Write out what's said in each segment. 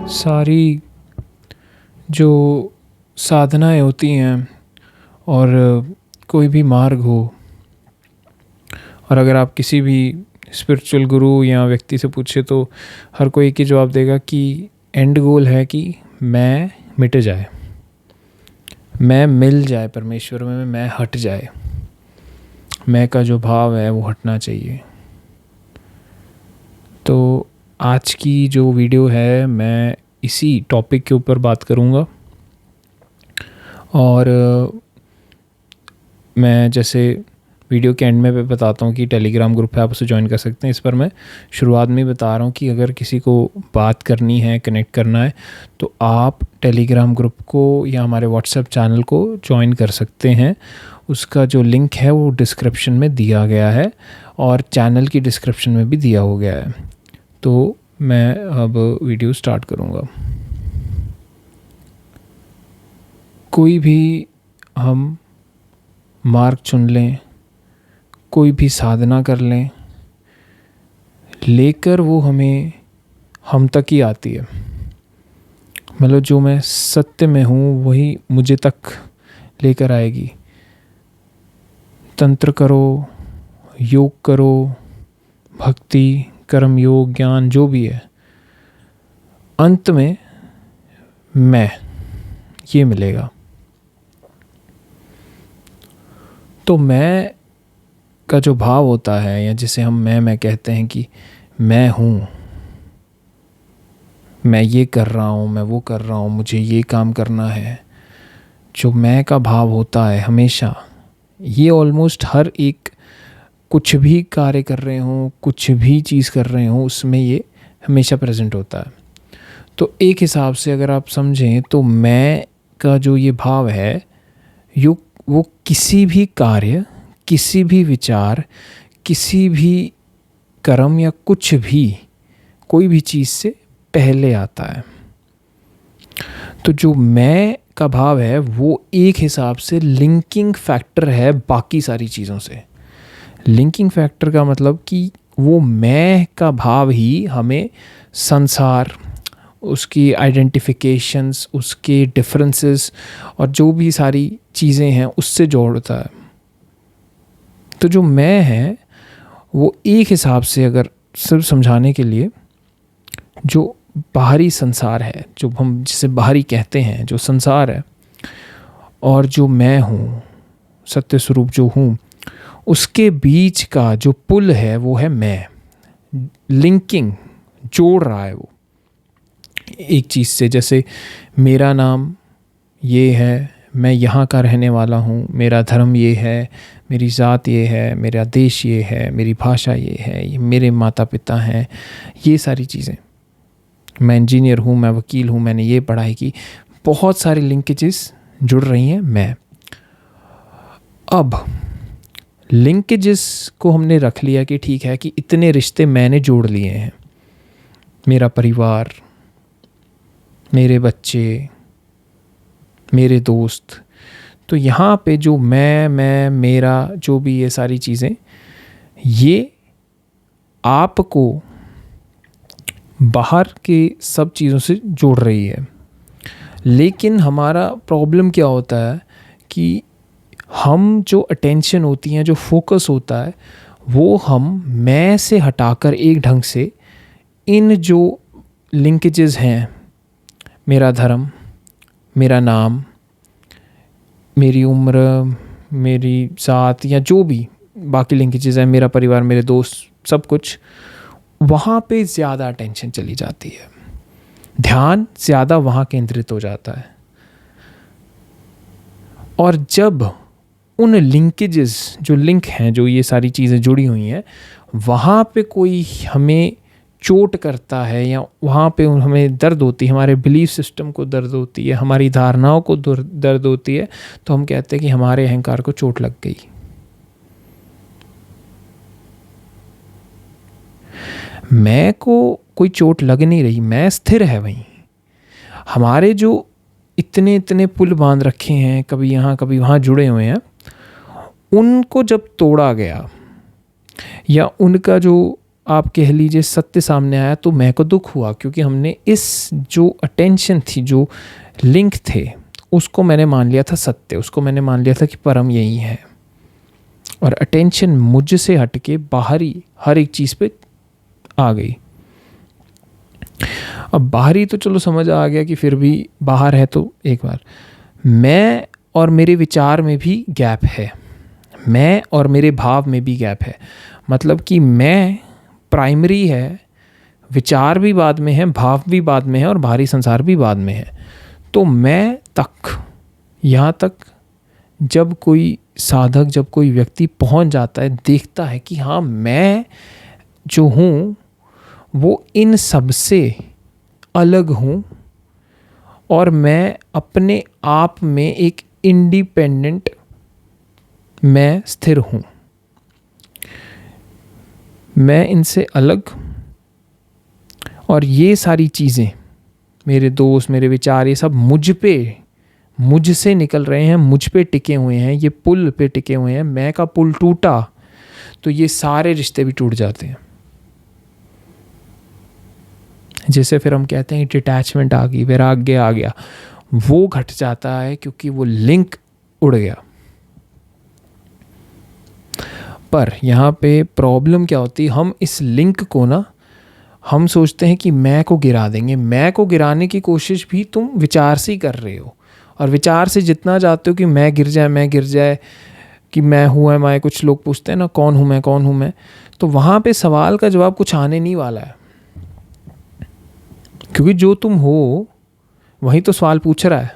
सारी जो साधनाएं होती हैं और कोई भी मार्ग हो, और अगर आप किसी भी स्पिरिचुअल गुरु या व्यक्ति से पूछे तो हर कोई एक ही जवाब देगा कि एंड गोल है कि मैं मिट जाए, मैं मिल जाए परमेश्वर में, मैं हट जाए, मैं का जो भाव है वो हटना चाहिए। तो आज की जो वीडियो है मैं इसी टॉपिक के ऊपर बात करूँगा। और मैं जैसे वीडियो के एंड में भी बताता हूँ कि टेलीग्राम ग्रुप है, आप उसे ज्वाइन कर सकते हैं। इस पर मैं शुरुआत में बता रहा हूँ कि अगर किसी को बात करनी है, कनेक्ट करना है, तो आप टेलीग्राम ग्रुप को या हमारे व्हाट्सएप चैनल को ज्वाइन कर सकते हैं। उसका जो लिंक है वो डिस्क्रिप्शन में दिया गया है और चैनल की डिस्क्रिप्शन में भी दिया हो गया है। तो मैं अब वीडियो स्टार्ट करूँगा। कोई भी हम मार्ग चुन लें, कोई भी साधना कर लें, लेकर वो हमें हम तक ही आती है। मतलब जो मैं सत्य में हूँ वही मुझे तक लेकर आएगी। तंत्र करो, योग करो, भक्ति, कर्म योग, ज्ञान, जो भी है, अंत में मैं ये मिलेगा। तो मैं का जो भाव होता है, या जिसे हम मैं कहते हैं कि मैं हूँ, मैं ये कर रहा हूँ, मैं वो कर रहा हूँ, मुझे ये काम करना है, जो मैं का भाव होता है हमेशा, ये ऑलमोस्ट हर एक कुछ भी कार्य कर रहे हों, कुछ भी चीज़ कर रहे हों, उसमें ये हमेशा प्रेजेंट होता है। तो एक हिसाब से अगर आप समझें तो मैं का जो ये भाव है वो किसी भी कार्य, किसी भी विचार, किसी भी कर्म या कुछ भी, कोई भी चीज़ से पहले आता है। तो जो मैं का भाव है वो एक हिसाब से लिंकिंग फैक्टर है बाकी सारी चीज़ों से। लिंकिंग फैक्टर का मतलब कि वो मैं का भाव ही हमें संसार, उसकी आइडेंटिफिकेशंस, उसके डिफरेंसेस और जो भी सारी चीज़ें हैं उससे जोड़ता है। तो जो मैं है वो एक हिसाब से, अगर सिर्फ समझाने के लिए, जो बाहरी संसार है, जो हम जिसे बाहरी कहते हैं, जो संसार है, और जो मैं हूँ, सत्य स्वरूप जो हूँ, उसके बीच का जो पुल है वो है मैं। लिंकिंग जोड़ रहा है वो एक चीज़ से। जैसे मेरा नाम ये है, मैं यहाँ का रहने वाला हूँ, मेरा धर्म ये है, मेरी ज़ात ये है, मेरा देश ये है, मेरी भाषा ये है, ये मेरे माता पिता हैं, ये सारी चीज़ें। मैं इंजीनियर हूँ, मैं वकील हूँ, मैंने ये पढ़ाई की, बहुत सारी लिंकेजेस जुड़ रही हैं मैं। अब लिंकेजेस को हमने रख लिया कि ठीक है कि इतने रिश्ते मैंने जोड़ लिए हैं, मेरा परिवार, मेरे बच्चे, मेरे दोस्त। तो यहाँ पे जो मैं, मेरा, जो भी ये सारी चीज़ें, ये आपको बाहर के सब चीज़ों से जोड़ रही है। लेकिन हमारा प्रॉब्लम क्या होता है कि हम जो अटेंशन होती है, जो फोकस होता है, वो हम मैं से हटाकर एक ढंग से इन जो लिंकेजेस हैं, मेरा धर्म, मेरा नाम, मेरी उम्र, मेरी ज़ात, या जो भी बाकी लिंकेजेस हैं, मेरा परिवार, मेरे दोस्त, सब कुछ, वहाँ पे ज़्यादा अटेंशन चली जाती है, ध्यान ज़्यादा वहाँ केंद्रित हो जाता है। और जब उन लिंकेजेस, जो लिंक हैं, जो ये सारी चीज़ें जुड़ी हुई हैं, वहाँ पे कोई हमें चोट करता है, या वहाँ पे हमें दर्द होती है, हमारे बिलीफ सिस्टम को दर्द होती है, हमारी धारणाओं को दर्द होती है, तो हम कहते हैं कि हमारे अहंकार को चोट लग गई। मैं को कोई चोट लग नहीं रही, मैं स्थिर है वहीं। हमारे जो इतने पुल बांध रखे हैं, कभी यहाँ कभी वहाँ जुड़े हुए हैं, उनको जब तोड़ा गया, या उनका जो आप कह लीजिए सत्य सामने आया तो मैं को दुख हुआ, क्योंकि हमने इस जो अटेंशन थी, जो लिंक थे, उसको मैंने मान लिया था सत्य, उसको मैंने मान लिया था कि परम यही है, और अटेंशन मुझसे हट के बाहरी हर एक चीज़ पे आ गई। अब बाहरी तो चलो समझ आ गया कि फिर भी बाहर है, तो एक बार मैं और मेरे विचार में भी गैप है, मैं और मेरे भाव में भी गैप है। मतलब कि मैं प्राइमरी है, विचार भी बाद में है, भाव भी बाद में है, और बाहरी संसार भी बाद में है। तो मैं तक, यहाँ तक जब कोई साधक, जब कोई व्यक्ति पहुँच जाता है, देखता है कि हाँ मैं जो हूँ वो इन सब से अलग हूँ, और मैं अपने आप में एक इंडिपेंडेंट मैं स्थिर हूँ, मैं इनसे अलग, और ये सारी चीज़ें, मेरे दोस्त, मेरे विचार, ये सब मुझसे निकल रहे हैं, मुझ पे टिके हुए हैं, ये पुल पे टिके हुए हैं। मैं का पुल टूटा तो ये सारे रिश्ते भी टूट जाते हैं। जैसे फिर हम कहते हैं डिटैचमेंट आ गई, वैराग्य आ गया, वो घट जाता है क्योंकि वो लिंक उड़ गया। पर यहाँ पे प्रॉब्लम क्या होती है, हम इस लिंक को ना, हम सोचते हैं कि मैं को गिरा देंगे। मैं को गिराने की कोशिश भी तुम विचार से ही कर रहे हो, और विचार से जितना चाहते हो कि मैं गिर जाए, कि मैं हूँ है मैं, कुछ लोग पूछते हैं ना कौन हूँ मैं, तो वहाँ पे सवाल का जवाब कुछ आने नहीं वाला है, क्योंकि जो तुम हो वही तो सवाल पूछ रहा है।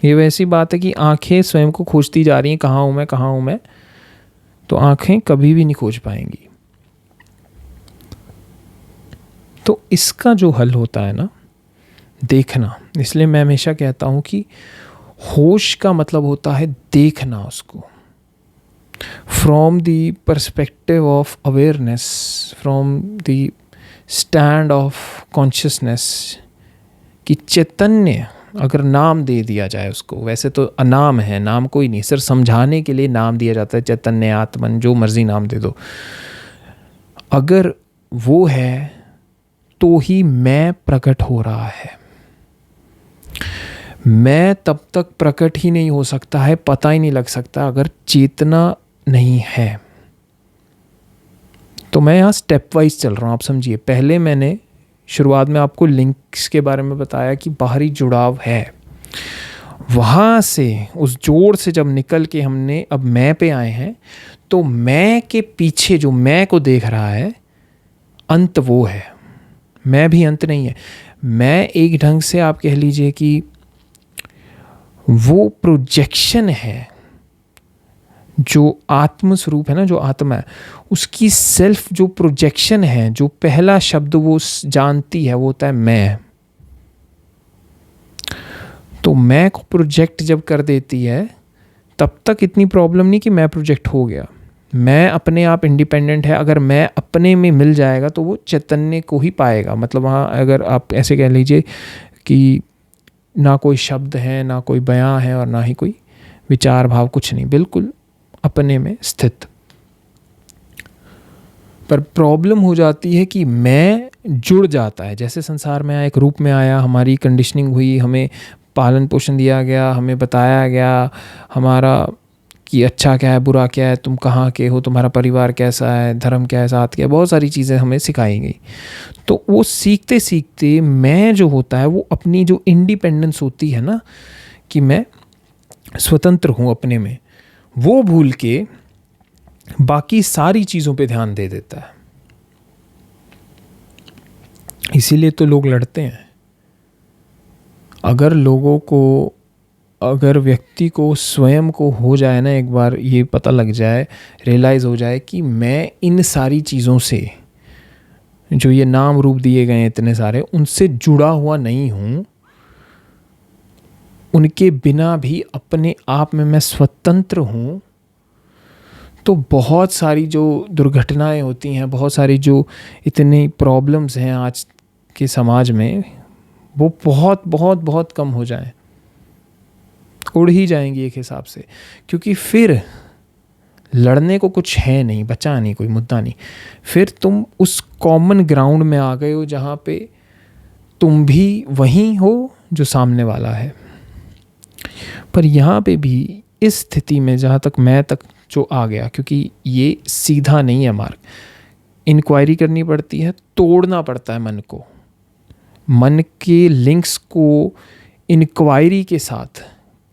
ये वैसी बात है कि आंखें स्वयं को खोजती जा रही हैं, कहाँ हूँ मैं, तो आंखें कभी भी नहीं खोज पाएंगी। तो इसका जो हल होता है ना, देखना। इसलिए मैं हमेशा कहता हूँ कि होश का मतलब होता है देखना उसको, from the perspective of awareness, from the stand of consciousness, कि चैतन्य अगर नाम दे दिया जाए उसको, वैसे तो अनाम है, नाम कोई नहीं, सिर्फ समझाने के लिए नाम दिया जाता है, चैतन्य, आत्मन, जो मर्जी नाम दे दो। अगर वो है तो ही मैं प्रकट हो रहा है। मैं तब तक प्रकट ही नहीं हो सकता है, पता ही नहीं लग सकता अगर चेतना नहीं है। तो मैं यहाँ स्टेप वाइज चल रहा हूँ, आप समझिए। पहले मैंने शुरुआत में आपको लिंक्स के बारे में बताया कि बाहरी जुड़ाव है, वहाँ से उस जोड़ से जब निकल के हमने अब मैं पे आए हैं, तो मैं के पीछे जो मैं को देख रहा है अंत वो है, मैं भी अंत नहीं है। मैं एक ढंग से आप कह लीजिए कि वो प्रोजेक्शन है, जो आत्म स्वरूप है ना, जो आत्मा है, उसकी सेल्फ जो प्रोजेक्शन है, जो पहला शब्द वो जानती है वो होता है मैं। तो मैं को प्रोजेक्ट जब कर देती है, तब तक इतनी प्रॉब्लम नहीं कि मैं प्रोजेक्ट हो गया, मैं अपने आप इंडिपेंडेंट है। अगर मैं अपने में मिल जाएगा तो वो चैतन्य को ही पाएगा। मतलब वहाँ अगर आप ऐसे कह लीजिए कि ना कोई शब्द है, ना कोई बयां है, और ना ही कोई विचार भाव, कुछ नहीं, बिल्कुल अपने में स्थित। पर प्रॉब्लम हो जाती है कि मैं जुड़ जाता है, जैसे संसार में आया, एक रूप में आया, हमारी कंडीशनिंग हुई, हमें पालन पोषण दिया गया, हमें बताया गया हमारा कि अच्छा क्या है, बुरा क्या है, तुम कहाँ के हो, तुम्हारा परिवार कैसा है, धर्म क्या है, साथ क्या है, बहुत सारी चीज़ें हमें सिखाई गई। तो वो सीखते सीखते मैं जो होता है, वो अपनी जो इंडिपेंडेंस होती है ना, कि मैं स्वतंत्र हूँ अपने में, वो भूल के बाकी सारी चीज़ों पे ध्यान दे देता है। इसीलिए तो लोग लड़ते हैं। अगर व्यक्ति को स्वयं को हो जाए ना, एक बार ये पता लग जाए, रियलाइज़ हो जाए कि मैं इन सारी चीज़ों से, जो ये नाम रूप दिए गए हैं इतने सारे, उनसे जुड़ा हुआ नहीं हूँ, उनके बिना भी अपने आप में मैं स्वतंत्र हूँ, तो बहुत सारी जो दुर्घटनाएं होती हैं, बहुत सारी जो इतनी प्रॉब्लम्स हैं आज के समाज में, वो बहुत बहुत बहुत कम हो जाएं, उड़ ही जाएंगी एक हिसाब से। क्योंकि फिर लड़ने को कुछ है नहीं, बचा नहीं, कोई मुद्दा नहीं। फिर तुम उस कॉमन ग्राउंड में आ गए हो जहाँ पे तुम भी वहीं हो जो सामने वाला है। पर यहाँ पे भी इस स्थिति में जहाँ तक मैं तक जो आ गया, क्योंकि ये सीधा नहीं है मार्ग, इंक्वायरी करनी पड़ती है, तोड़ना पड़ता है मन को, मन के लिंक्स को इंक्वायरी के साथ,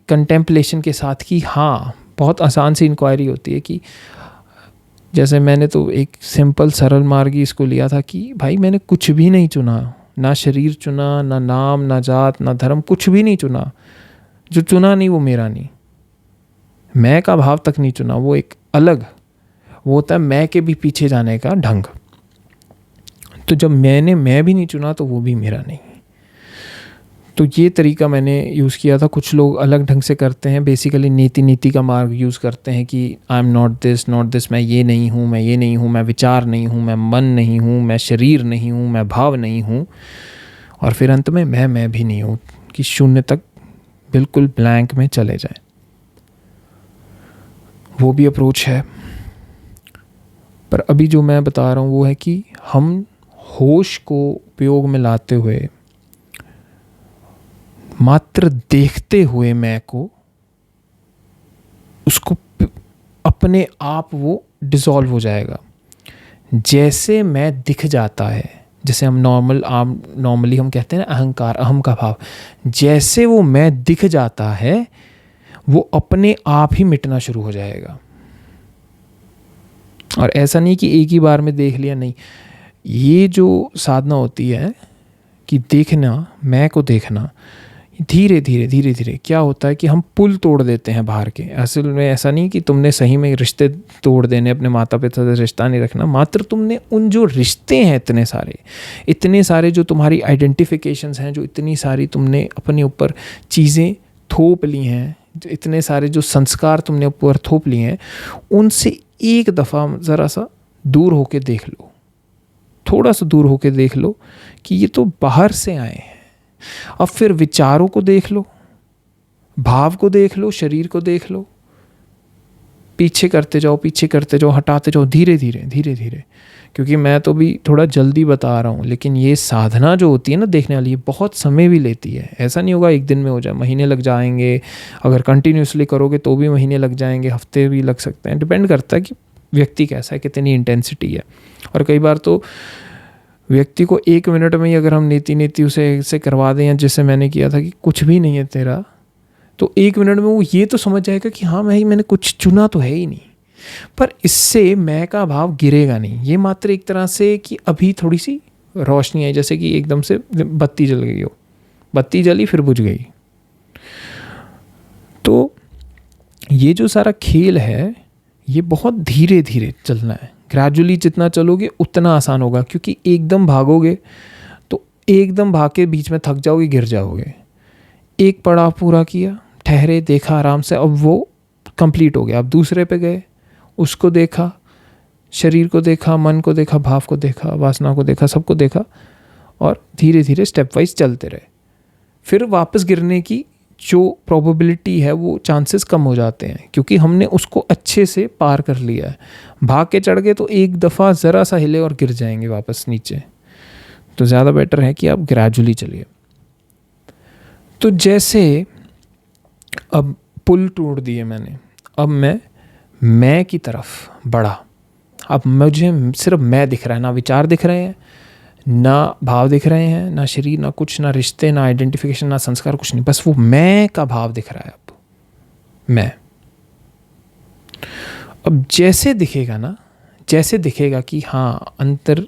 कंटेम्पलेशन के साथ। कि हाँ, बहुत आसान सी इंक्वायरी होती है कि जैसे मैंने तो एक सिंपल सरल मार्ग ही इसको लिया था कि भाई मैंने कुछ भी नहीं चुना, ना शरीर चुना, ना नाम, ना जात, ना धर्म, कुछ भी नहीं चुना। जो चुना नहीं वो मेरा नहीं, मैं का भाव तक नहीं चुना, वो एक अलग, वो होता है मैं के भी पीछे जाने का ढंग। तो जब मैं भी नहीं चुना तो वो भी मेरा नहीं। तो ये तरीका मैंने यूज़ किया था। कुछ लोग अलग ढंग से करते हैं, बेसिकली नीति का मार्ग यूज़ करते हैं कि आई एम नॉट दिस, मैं ये नहीं हूँ, मैं ये नहीं हूँ, मैं विचार नहीं हूँ, मैं मन नहीं हूँ, मैं शरीर नहीं हूँ, मैं भाव नहीं हूँ, और फिर अंत में मैं भी नहीं हूँ, कि शून्य तक बिल्कुल ब्लैंक में चले जाएं। वो भी अप्रोच है। पर अभी जो मैं बता रहा हूँ वो है कि हम होश को उपयोग में लाते हुए, मात्र देखते हुए मैं को, उसको अपने आप वो डिसॉल्व हो जाएगा। जैसे मैं दिख जाता है, जैसे हम नॉर्मली हम कहते हैं ना अहंकार, अहम का भाव, जैसे वो मैं दिख जाता है वो अपने आप ही मिटना शुरू हो जाएगा। और ऐसा नहीं कि एक ही बार में देख लिया, नहीं। ये जो साधना होती है कि देखना, मैं को देखना, धीरे धीरे क्या होता है कि हम पुल तोड़ देते हैं बाहर के। असल में ऐसा नहीं कि तुमने सही में रिश्ते तोड़ देने, अपने माता पिता से रिश्ता नहीं रखना, मात्र तुमने उन जो रिश्ते हैं इतने सारे जो तुम्हारी आइडेंटिफिकेशंस हैं, जो इतनी सारी तुमने अपने ऊपर चीज़ें थोप ली हैं, जो इतने सारे जो संस्कार तुमने ऊपर थोप लिए हैं, उनसे एक दफ़ा ज़रा सा दूर होके देख लो, थोड़ा सा दूर होके देख लो कि ये तो बाहर से आए हैं। अब फिर विचारों को देख लो, भाव को देख लो, शरीर को देख लो, पीछे करते जाओ, हटाते जाओ, धीरे धीरे। क्योंकि मैं तो भी थोड़ा जल्दी बता रहा हूँ, लेकिन ये साधना जो होती है ना देखने वाली, बहुत समय भी लेती है। ऐसा नहीं होगा एक दिन में हो जाए, महीने लग जाएंगे। अगर कंटिन्यूसली करोगे तो भी महीने लग जाएंगे, हफ्ते भी लग सकते हैं। डिपेंड करता है कि व्यक्ति कैसा है, कितनी इंटेंसिटी है। और कई बार तो व्यक्ति को 1 मिनट में ही अगर हम नीति उसे करवा दें, जैसे मैंने किया था कि कुछ भी नहीं है तेरा, तो 1 मिनट में वो ये तो समझ जाएगा कि हाँ मैंने कुछ चुना तो है ही नहीं। पर इससे मैं का भाव गिरेगा नहीं। ये मात्र एक तरह से कि अभी थोड़ी सी रोशनी आई, जैसे कि एकदम से बत्ती जल गई हो, बत्ती जली फिर बुझ गई। तो ये जो सारा खेल है ये बहुत धीरे धीरे चलना है। ग्रेजुअली जितना चलोगे उतना आसान होगा, क्योंकि एकदम भागोगे तो एकदम भाग के बीच में थक जाओगे, गिर जाओगे। एक पड़ाव पूरा किया, ठहरे, देखा आराम से, अब वो कंप्लीट हो गया। अब दूसरे पे गए, उसको देखा, शरीर को देखा, मन को देखा, भाव को देखा, वासना को देखा, सबको देखा, और धीरे धीरे स्टेप वाइज चलते रहे। फिर वापस गिरने की जो प्रोबेबिलिटी है वो चांसेस कम हो जाते हैं, क्योंकि हमने उसको अच्छे से पार कर लिया है। भाग के चढ़ गए तो एक दफ़ा ज़रा सा हिले और गिर जाएंगे वापस नीचे। तो ज़्यादा बेटर है कि आप ग्रेजुअली चलिए। तो जैसे अब पुल तोड़ दिए मैंने, अब मैं की तरफ बढ़ा। अब मुझे सिर्फ मैं दिख रहा है, ना विचार दिख रहे हैं, ना भाव दिख रहे हैं, ना शरीर, ना कुछ, ना रिश्ते, ना आइडेंटिफिकेशन, ना संस्कार, कुछ नहीं। बस वो मैं का भाव दिख रहा है। अब मैं, अब जैसे दिखेगा कि हाँ अंतर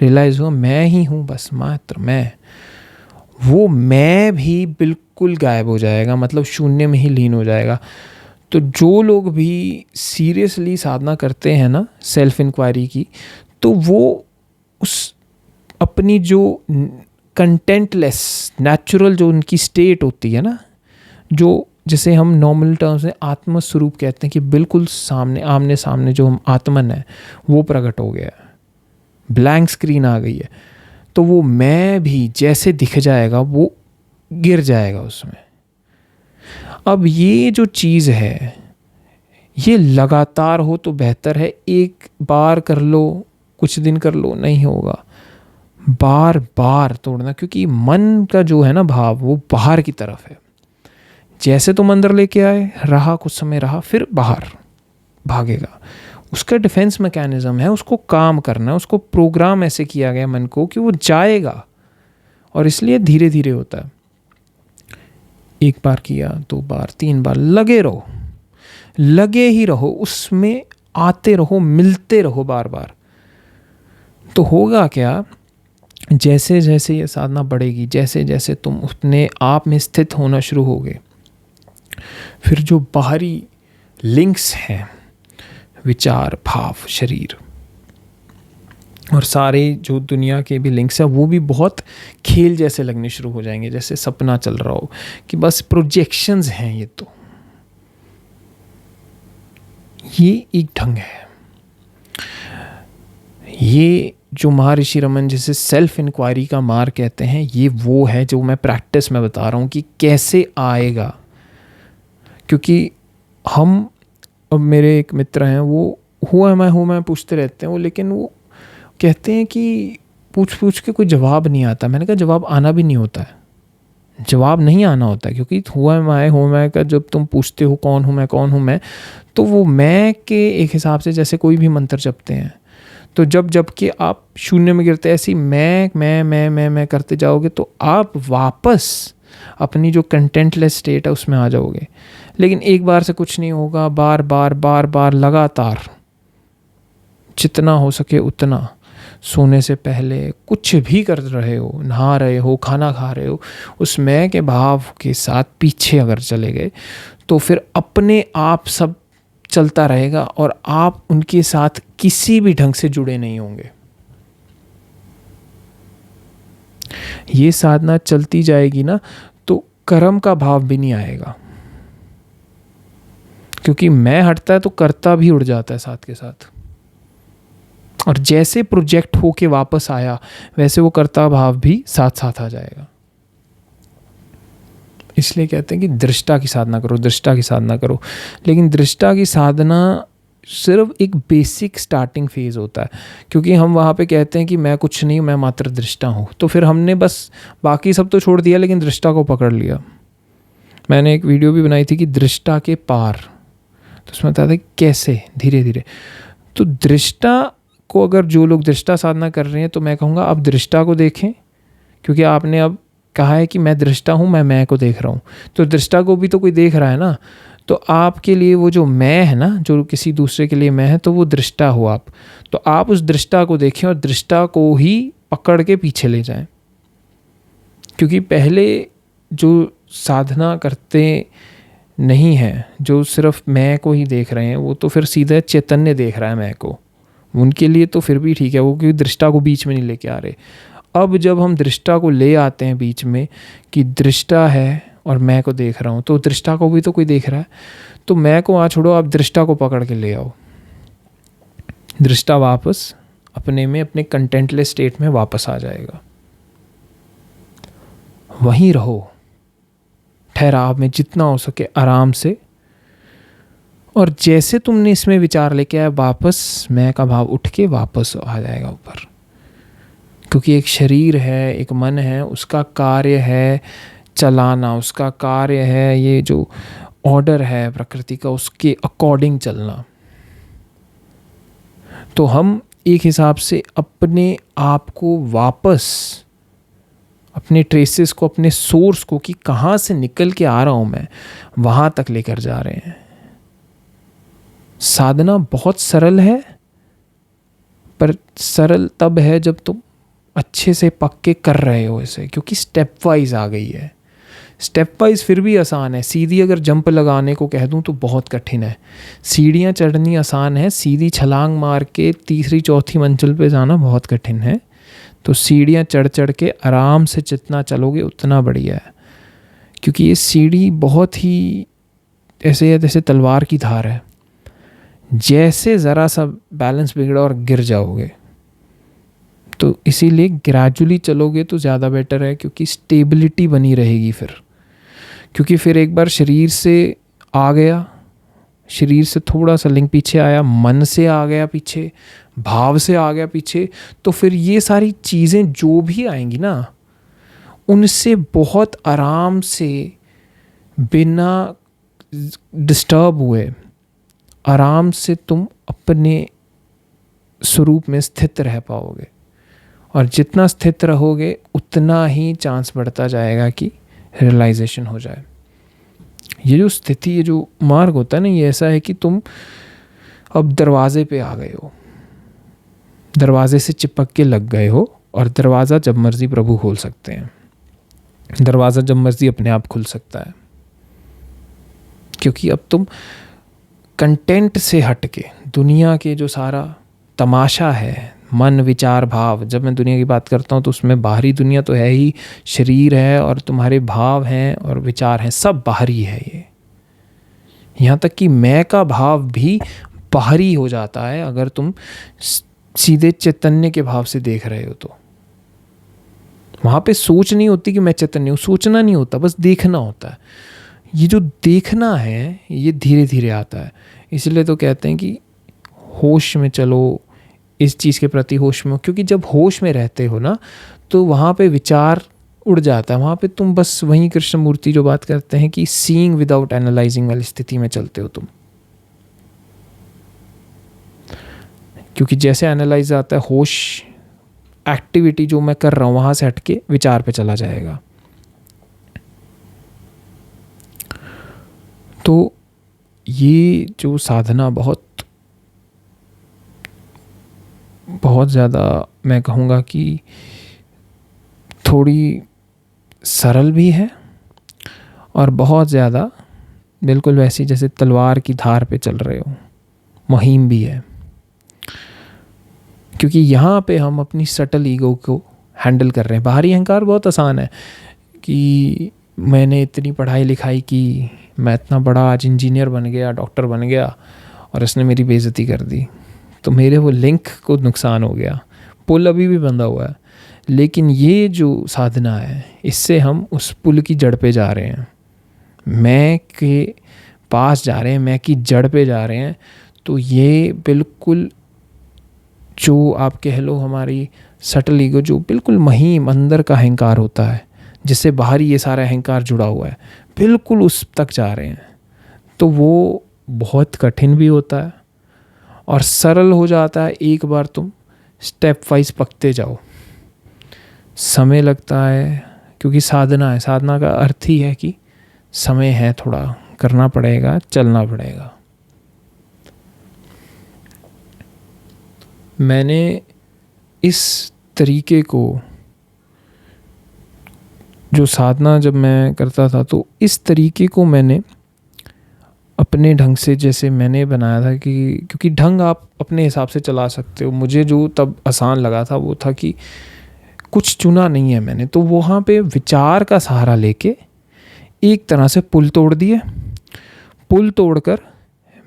रियलाइज हुआ, मैं ही हूँ, बस मात्र मैं, वो मैं भी बिल्कुल गायब हो जाएगा, मतलब शून्य में ही लीन हो जाएगा। तो जो लोग भी सीरियसली साधना करते हैं ना सेल्फ इंक्वायरी की, तो वो उस अपनी जो कंटेंटलेस नेचुरल जो उनकी स्टेट होती है ना, जो जिसे हम नॉर्मल टर्म्स में आत्म स्वरूप कहते हैं, कि बिल्कुल सामने आमने सामने जो हम आत्मन है वो प्रकट हो गया है, ब्लैंक स्क्रीन आ गई है। तो वो मैं भी जैसे दिख जाएगा वो गिर जाएगा उसमें। अब ये जो चीज़ है ये लगातार हो तो बेहतर है, एक बार कर लो, कुछ दिन कर लो, नहीं होगा, बार बार तोड़ना। क्योंकि मन का जो है ना भाव, वो बाहर की तरफ है। जैसे तुम अंदर लेके आए, रहा कुछ समय, रहा, फिर बाहर भागेगा। उसका डिफेंस मैकेनिज्म है, उसको काम करना है, उसको प्रोग्राम ऐसे किया गया मन को कि वो जाएगा, और इसलिए धीरे धीरे होता है। एक बार किया, 2 बार, 3 बार, लगे रहो, लगे ही रहो, उसमें आते रहो, मिलते रहो बार बार। तो होगा क्या, जैसे जैसे ये साधना बढ़ेगी, जैसे जैसे तुम अपने आप में स्थित होना शुरू होगे, फिर जो बाहरी लिंक्स हैं, विचार, भाव, शरीर और सारे जो दुनिया के भी लिंक्स हैं, वो भी बहुत खेल जैसे लगने शुरू हो जाएंगे, जैसे सपना चल रहा हो कि बस प्रोजेक्शंस हैं। ये एक ढंग है। ये जो महर्षि रमन जिसे सेल्फ इंक्वायरी का मार्ग कहते हैं, ये वो है जो मैं प्रैक्टिस में बता रहा हूँ कि कैसे आएगा। क्योंकि हम, अब मेरे एक मित्र हैं, वो हु मैं पूछते रहते हैं वो, लेकिन वो कहते हैं कि पूछ पूछ के कोई जवाब नहीं आता। मैंने कहा जवाब आना भी नहीं होता है, जवाब नहीं आना होता है, क्योंकि हु मैं का जब तुम पूछते हो कौन हूँ मैं, तो वो मैं के एक हिसाब से जैसे कोई भी मंत्र जपते हैं, तो जब कि आप शून्य में गिरते ऐसी मैं करते जाओगे, तो आप वापस अपनी जो कंटेंटलेस स्टेट है उसमें आ जाओगे। लेकिन एक बार से कुछ नहीं होगा, बार बार लगातार, जितना हो सके उतना। सोने से पहले कुछ भी कर रहे हो, नहा रहे हो, खाना खा रहे हो, उस मैं के भाव के साथ पीछे अगर चले गए, तो फिर अपने आप सब चलता रहेगा और आप उनके साथ किसी भी ढंग से जुड़े नहीं होंगे। ये साधना चलती जाएगी ना, तो कर्म का भाव भी नहीं आएगा, क्योंकि मैं हटता है तो कर्ता भी उड़ जाता है साथ के साथ। और जैसे प्रोजेक्ट होके वापस आया, वैसे वो कर्ता भाव भी साथ साथ आ जाएगा। इसलिए कहते हैं कि दृष्टा की साधना करो, दृष्टा की साधना करो। लेकिन दृष्टा की साधना सिर्फ एक बेसिक स्टार्टिंग फेज होता है, क्योंकि हम वहाँ पे कहते हैं कि मैं कुछ नहीं, मैं मात्र दृष्टा हूँ। तो फिर हमने बस बाकी सब तो छोड़ दिया, लेकिन दृष्टा को पकड़ लिया। मैंने एक वीडियो भी बनाई थी कि दृष्टा के पार, तो उसमें बताया था कि कैसे धीरे धीरे। तो दृष्टा को, अगर जो लोग दृष्टा साधना कर रहे हैं, तो मैं कहूँगा आप दृष्टा को देखें, क्योंकि आपने अब कहा है कि मैं दृष्टा हूँ, मैं को देख रहा हूँ, तो दृष्टा को भी तो कोई देख रहा है ना। तो आपके लिए वो जो मैं है ना, जो किसी दूसरे के लिए मैं है, तो वो दृष्टा हो आप। तो आप उस दृष्टा को देखें और दृष्टा को ही पकड़ के पीछे ले जाएं। क्योंकि पहले जो साधना करते नहीं हैं, जो सिर्फ मैं को ही देख रहे हैं, वो तो फिर सीधा चैतन्य देख रहा है मैं को, उनके लिए तो फिर भी ठीक है, वो क्योंकि दृष्टा को बीच में नहीं लेके आ रहे। अब जब हम दृष्टा को ले आते हैं बीच में कि दृष्टा है और मैं को देख रहा हूँ, तो दृष्टा को भी तो कोई देख रहा है, तो मैं को वहाँ छोड़ो, आप दृष्टा को पकड़ के ले आओ। दृष्टा वापस अपने में, अपने कंटेंटलेस स्टेट में वापस आ जाएगा। वहीं रहो, ठहराव में जितना हो सके आराम से। और जैसे तुमने इसमें विचार लेके आया, वापस मैं का भाव उठ के वापस आ जाएगा ऊपर। क्योंकि एक शरीर है, एक मन है, उसका कार्य है चलाना, उसका कार्य है ये जो ऑर्डर है प्रकृति का, उसके अकॉर्डिंग चलना। तो हम एक हिसाब से अपने आप को वापस, अपने ट्रेसेस को, अपने सोर्स को, कि कहाँ से निकल के आ रहा हूँ मैं, वहाँ तक लेकर जा रहे हैं। साधना बहुत सरल है, पर सरल तब है जब तुम अच्छे से पक्के कर रहे हो इसे, क्योंकि स्टेप वाइज आ गई है। स्टेप वाइज फिर भी आसान है, सीधी अगर जंप लगाने को कह दूं तो बहुत कठिन है। सीढ़ियाँ चढ़नी आसान है, सीधी छलांग मार के तीसरी चौथी मंजिल पे जाना बहुत कठिन है। तो सीढ़ियाँ चढ़ चढ़ के आराम से जितना चलोगे उतना बढ़िया है, क्योंकि ये सीढ़ी बहुत ही ऐसे है जैसे तलवार की धार है, जैसे ज़रा सा बैलेंस बिगड़ा और गिर जाओगे। तो इसीलिए ग्रेजुअली चलोगे तो ज़्यादा बेटर है, क्योंकि स्टेबिलिटी बनी रहेगी फिर। क्योंकि फिर एक बार शरीर से आ गया, शरीर से थोड़ा सा लिंक पीछे आया, मन से आ गया पीछे, भाव से आ गया पीछे, तो फिर ये सारी चीज़ें जो भी आएंगी ना, उनसे बहुत आराम से, बिना डिस्टर्ब हुए, आराम से तुम अपने स्वरूप में स्थित रह पाओगे। और जितना स्थित रहोगे उतना ही चांस बढ़ता जाएगा कि रियलाइजेशन हो जाए। ये जो स्थिति, ये जो मार्ग होता है ना, ये ऐसा है कि तुम अब दरवाजे पे आ गए हो, दरवाजे से चिपक के लग गए हो, और दरवाज़ा जब मर्जी प्रभु खोल सकते हैं, दरवाज़ा जब मर्जी अपने आप खुल सकता है। क्योंकि अब तुम कंटेंट से हट के, दुनिया के जो सारा तमाशा है, मन, विचार, भाव, जब मैं दुनिया की बात करता हूँ तो उसमें बाहरी दुनिया तो है ही, शरीर है और तुम्हारे भाव हैं और विचार हैं, सब बाहरी है। ये यहाँ तक कि मैं का भाव भी बाहरी हो जाता है अगर तुम सीधे चैतन्य के भाव से देख रहे हो। तो वहाँ पे सोच नहीं होती कि मैं चैतन्य हूँ, सोचना नहीं होता, बस देखना होता है। ये जो देखना है ये धीरे धीरे आता है। इसलिए तो कहते हैं कि होश में चलो, इस चीज़ के प्रति होश में हो, क्योंकि जब होश में रहते हो ना तो वहाँ पे विचार उड़ जाता है। वहाँ पे तुम बस वही कृष्ण मूर्ति जो बात करते हैं कि सीइंग विदाउट एनालाइजिंग वाली स्थिति में चलते हो तुम। क्योंकि जैसे एनालाइज आता है, होश एक्टिविटी जो मैं कर रहा हूँ वहाँ से हटके विचार पे चला जाएगा। तो ये जो साधना बहुत ज़्यादा, मैं कहूँगा कि थोड़ी सरल भी है और बहुत ज़्यादा बिल्कुल वैसी जैसे तलवार की धार पे चल रहे हो, मुहिम भी है। क्योंकि यहाँ पे हम अपनी सटल ईगो को हैंडल कर रहे हैं। बाहरी अहंकार बहुत आसान है कि मैंने इतनी पढ़ाई लिखाई की, मैं इतना बड़ा आज इंजीनियर बन गया, डॉक्टर बन गया, और इसने मेरी बेइज्जती कर दी, तो मेरे वो लिंक को नुकसान हो गया, पुल अभी भी बंधा हुआ है। लेकिन ये जो साधना है, इससे हम उस पुल की जड़ पे जा रहे हैं, मैं के पास जा रहे हैं, मैं की जड़ पे जा रहे हैं। तो ये बिल्कुल जो आप कह लो हमारी सटल ईगो, जो बिल्कुल महीम अंदर का अहंकार होता है, जिससे बाहरी ये सारा अहंकार जुड़ा हुआ है, बिल्कुल उस तक जा रहे हैं। तो वो बहुत कठिन भी होता है और सरल हो जाता है एक बार तुम स्टेप वाइज पकते जाओ। समय लगता है क्योंकि साधना है, साधना का अर्थ ही है कि समय है, थोड़ा करना पड़ेगा, चलना पड़ेगा। मैंने इस तरीके को, जो साधना जब मैं करता था, तो इस तरीके को मैंने अपने ढंग से जैसे मैंने बनाया था कि, क्योंकि ढंग आप अपने हिसाब से चला सकते हो। मुझे जो तब आसान लगा था वो था कि कुछ चुना नहीं है मैंने, तो वहाँ पे विचार का सहारा लेके एक तरह से पुल तोड़ दिए। पुल तोड़कर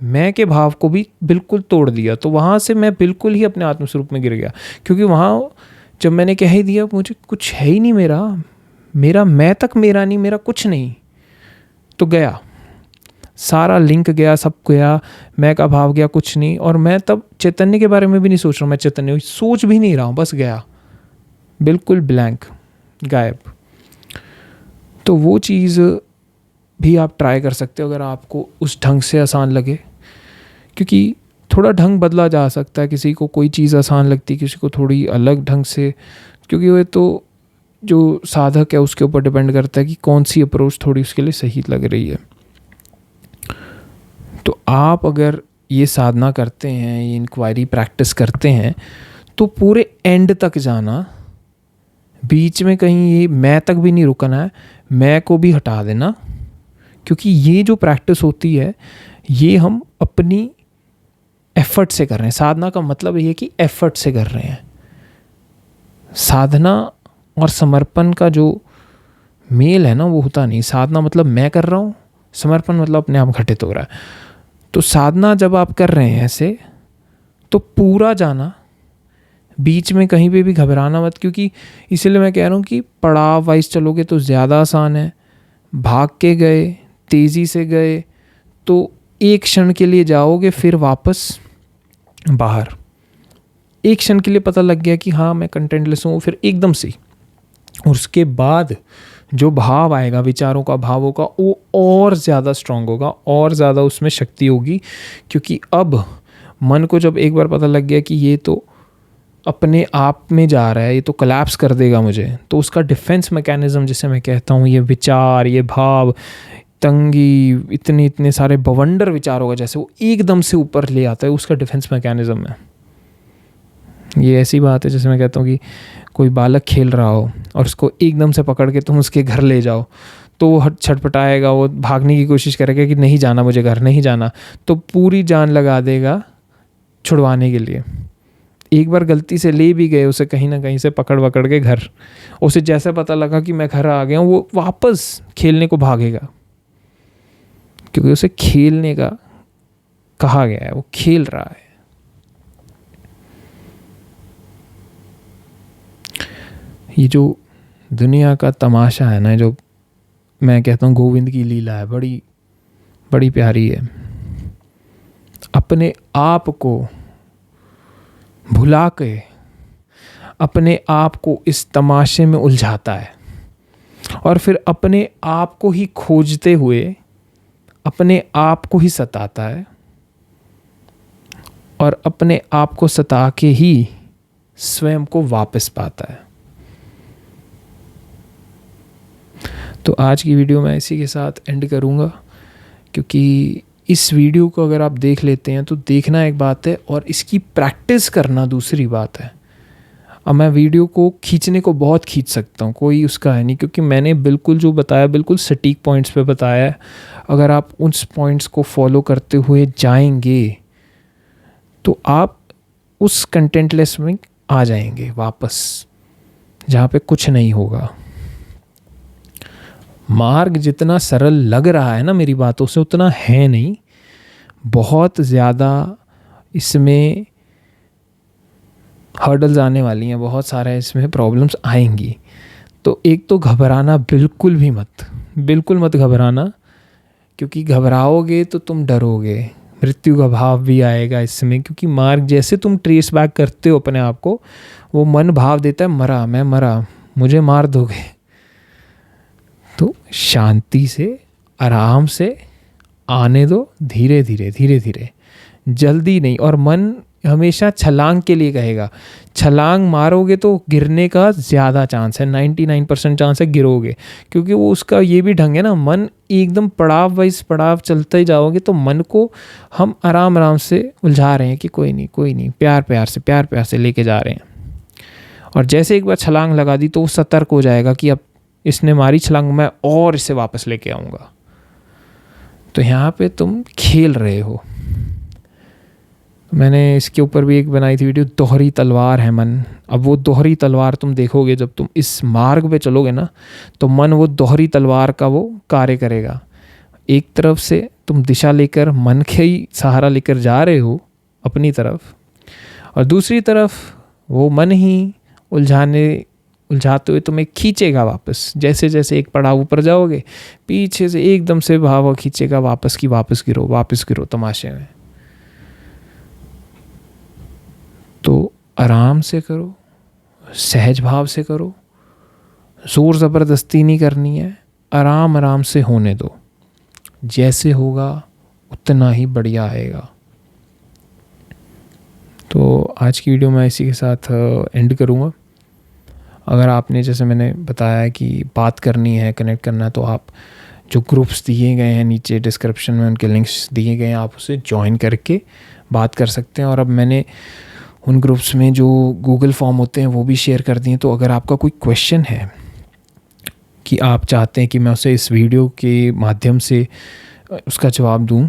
मैं के भाव को भी बिल्कुल तोड़ दिया। तो वहाँ से मैं बिल्कुल ही अपने आत्मस्वरूप में गिर गया, क्योंकि वहाँ जब मैंने कह ही दिया मुझे कुछ है ही नहीं, मेरा मैं तक मेरा नहीं, मेरा कुछ नहीं, तो गया सारा लिंक गया, सब गया, मैं का भाव गया, कुछ नहीं। और मैं तब चैतन्य के बारे में भी नहीं सोच रहा हूँ, मैं चैतन्य सोच भी नहीं रहा हूँ, बस गया, बिल्कुल ब्लैंक, गायब। तो वो चीज़ भी आप ट्राई कर सकते हो अगर आपको उस ढंग से आसान लगे, क्योंकि थोड़ा ढंग बदला जा सकता है। किसी को कोई चीज़ आसान लगती है, किसी को थोड़ी अलग ढंग से, क्योंकि वो तो जो साधक है उसके ऊपर डिपेंड करता है कि कौन सी अप्रोच थोड़ी उसके लिए सही लग रही है। तो आप अगर ये साधना करते हैं, ये इंक्वायरी प्रैक्टिस करते हैं, तो पूरे एंड तक जाना, बीच में कहीं ये मैं तक भी नहीं रुकना है, मैं को भी हटा देना। क्योंकि ये जो प्रैक्टिस होती है ये हम अपनी एफर्ट से कर रहे हैं। साधना का मतलब ये है कि एफर्ट से कर रहे हैं। साधना और समर्पण का जो मेल है ना, वो होता नहीं। साधना मतलब मैं कर रहा हूँ, समर्पण मतलब अपने आप घटित हो रहा है। तो साधना जब आप कर रहे हैं ऐसे, तो पूरा जाना, बीच में कहीं पे भी घबराना मत। क्योंकि इसलिए मैं कह रहा हूँ कि पड़ाव वाइज चलोगे तो ज़्यादा आसान है। भाग के गए, तेज़ी से गए, तो एक क्षण के लिए जाओगे, फिर वापस बाहर। एक क्षण के लिए पता लग गया कि हाँ मैं कंटेंटलेस हूँ, फिर एकदम से, और उसके बाद जो भाव आएगा, विचारों का, भावों का, वो और ज़्यादा स्ट्रांग होगा, और ज़्यादा उसमें शक्ति होगी। क्योंकि अब मन को जब एक बार पता लग गया कि ये तो अपने आप में जा रहा है, ये तो कोलैप्स कर देगा मुझे, तो उसका डिफेंस मैकेनिज़्म जिसे मैं कहता हूँ, ये विचार, ये भाव, तंगी, इतने सारे बवंडर विचार होगा जैसे, वो एकदम से ऊपर ले आता है, उसका डिफेंस मैकेनिज़्म है। ये ऐसी बात है जैसे मैं कहता हूँ कि कोई बालक खेल रहा हो और उसको एकदम से पकड़ के तुम उसके घर ले जाओ, तो वो छटपटाएगा, वो भागने की कोशिश करेगा कि नहीं जाना मुझे घर, नहीं जाना, तो पूरी जान लगा देगा छुड़वाने के लिए। एक बार गलती से ले भी गए उसे कहीं ना कहीं से पकड़ के घर, उसे जैसे पता लगा कि मैं घर आ गया हूँ, वो वापस खेलने को भागेगा, क्योंकि उसे खेलने का कहा गया है, वो खेल रहा है। ये जो दुनिया का तमाशा है ना, जो मैं कहता हूँ गोविंद की लीला है, बड़ी बड़ी प्यारी है। अपने आप को भुला के अपने आप को इस तमाशे में उलझाता है, और फिर अपने आप को ही खोजते हुए अपने आप को ही सताता है, और अपने आप को सता के ही स्वयं को वापस पाता है। तो आज की वीडियो मैं इसी के साथ एंड करूँगा, क्योंकि इस वीडियो को अगर आप देख लेते हैं तो देखना एक बात है, और इसकी प्रैक्टिस करना दूसरी बात है। अब मैं वीडियो को खींचने को बहुत खींच सकता हूँ, कोई उसका है नहीं, क्योंकि मैंने बिल्कुल जो बताया बिल्कुल सटीक पॉइंट्स पे बताया है। अगर आप उस पॉइंट्स को फॉलो करते हुए जाएंगे तो आप उस कंटेंटलेस में आ जाएंगे वापस, जहाँ पे कुछ नहीं होगा। मार्ग जितना सरल लग रहा है ना मेरी बातों से, उतना है नहीं, बहुत ज़्यादा इसमें हर्डल्स आने वाली हैं, बहुत सारे इसमें प्रॉब्लम्स आएंगी। तो एक तो घबराना बिल्कुल मत घबराना, क्योंकि घबराओगे तो तुम डरोगे, मृत्यु का भाव भी आएगा इसमें। क्योंकि मार्ग जैसे तुम ट्रेस बैक करते हो अपने आप को, वो मन भाव देता है मैं मरा, मुझे मार दोगे। तो शांति से, आराम से आने दो, धीरे धीरे, जल्दी नहीं। और मन हमेशा छलांग के लिए कहेगा, छलांग मारोगे तो गिरने का ज़्यादा चांस है, 99% चांस है गिरोगे, क्योंकि वो उसका ये भी ढंग है ना, मन एकदम पड़ाव वाइज पड़ाव चलते ही जाओगे, तो मन को हम आराम से उलझा रहे हैं कि कोई नहीं, प्यार से लेके जा रहे हैं। और जैसे एक बार छलांग लगा दी तो वो सतर्क हो जाएगा कि अब इसने मारी छलांग, मैं और इसे वापस लेके आऊँगा। तो यहाँ पे तुम खेल रहे हो। मैंने इसके ऊपर भी एक बनाई थी वीडियो, दोहरी तलवार है मन। अब वो दोहरी तलवार तुम देखोगे, जब तुम इस मार्ग पे चलोगे ना, तो मन वो दोहरी तलवार का वो कार्य करेगा। एक तरफ से तुम दिशा लेकर मन के ही सहारा लेकर जा रहे हो अपनी तरफ, और दूसरी तरफ वो मन ही उलझाते हुए तुम्हें खींचेगा वापस। जैसे जैसे एक पड़ाव ऊपर जाओगे, पीछे से एकदम से भाव खींचेगा वापस गिरो तमाशे में। तो आराम से करो, सहज भाव से करो, ज़ोर ज़बरदस्ती नहीं करनी है, आराम से होने दो। जैसे होगा उतना ही बढ़िया आएगा। तो आज की वीडियो मैं इसी के साथ एंड करूँगा। अगर आपने, जैसे मैंने बताया कि बात करनी है, कनेक्ट करना है, तो आप जो ग्रुप्स दिए गए हैं नीचे डिस्क्रिप्शन में, उनके लिंक्स दिए गए हैं, आप उसे ज्वाइन करके बात कर सकते हैं। और अब मैंने उन ग्रुप्स में जो गूगल फॉर्म होते हैं वो भी शेयर कर दिए। तो अगर आपका कोई क्वेश्चन है कि आप चाहते हैं कि मैं उसे इस वीडियो के माध्यम से उसका जवाब दूं,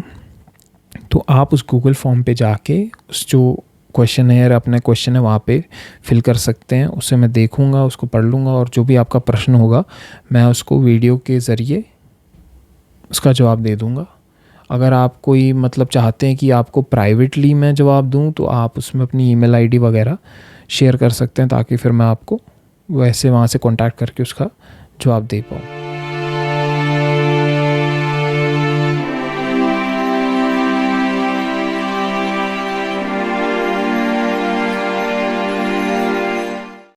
तो आप उस गूगल फॉर्म पे जाके उस जो क्वेश्चन है, अपना क्वेश्चन है वहाँ पे फिल कर सकते हैं। उसे मैं देखूँगा, उसको पढ़ लूँगा, और जो भी आपका प्रश्न होगा मैं उसको वीडियो के ज़रिए उसका जवाब दे दूँगा। अगर आप कोई चाहते हैं कि आपको प्राइवेटली मैं जवाब दूँ, तो आप उसमें अपनी ईमेल आईडी वगैरह शेयर कर सकते हैं, ताकि फिर मैं आपको वैसे वहाँ से कॉन्टैक्ट करके उसका जवाब दे पाऊँ।